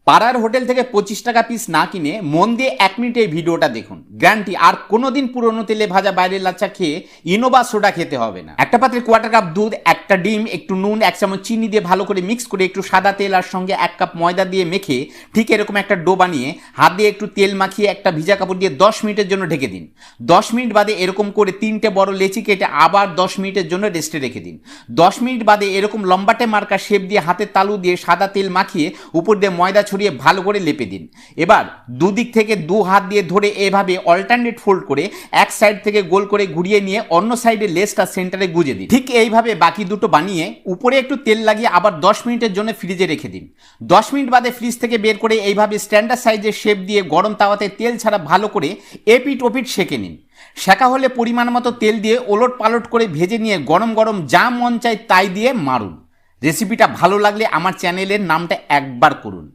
পাড়ার হোটেল থেকে 25 টাকা পিস না কিনে মন দিয়ে 1 মিনিট এই ভিডিওটা দেখুন। গ্যারান্টি আর কোনোদিন পুরনো তেলে ভাজা বাইরের লাচ্ছা খেয়ে ইনোভা সোডা খেতে হবে না। একটা পাত্রে কোয়ার্টার কাপ দুধ, একটা ডিম, একটু নুন, 1 চামচ চিনি দিয়ে ভালো করে মিক্স করে একটু সাদা তেল আর সঙ্গে 1 কাপ ময়দা দিয়ে মেখে ঠিক এরকম একটা ডো বানিয়ে হাত দিয়ে একটু তেল মাখিয়ে একটা ভিজা কাপড় দিয়ে 10 মিনিটের জন্য ঢেকে দিন। 10 মিনিট বাদে এরকম করে 3টে বড় লেচি কেটে আবার 10 মিনিটের জন্য রেস্টে রেখে দিন। 10 মিনিট বাদে এরকম লম্বাটে মার্কা শেপ দিয়ে হাতের তালু দিয়ে সাদা তেল মাখিয়ে উপর দিয়ে ময়দা ছড়িয়ে ভালো করে লেপে দিন। এবার দুদিক থেকে 2 হাত দিয়ে ধরে এভাবে অল্টারনেট ফোল্ড করে এক সাইড থেকে গোল করে ঘুরিয়ে নিয়ে অন্য সাইডে লেসটা সেন্টারে গুজে দিন। ঠিক এইভাবে বাকি দুটো বানিয়ে উপরে একটু তেল লাগিয়ে আবার 10 মিনিটের জন্য ফ্রিজে রেখে দিন। 10 মিনিট বাদে ফ্রিজ থেকে বের করে এইভাবে স্ট্যান্ডার্ড সাইজের শেপ দিয়ে গরম তাওয়াতে তেল ছাড়া ভালো করে এপিট ওপিট সেঁকে নিন। সেঁকা হলে পরিমাণ মতো তেল দিয়ে ওলট পালট করে ভেজে নিয়ে গরম গরম যা মন চায় তাই দিয়ে মারুন। রেসিপিটা ভালো লাগলে আমার চ্যানেলের নামটা একবার করুন।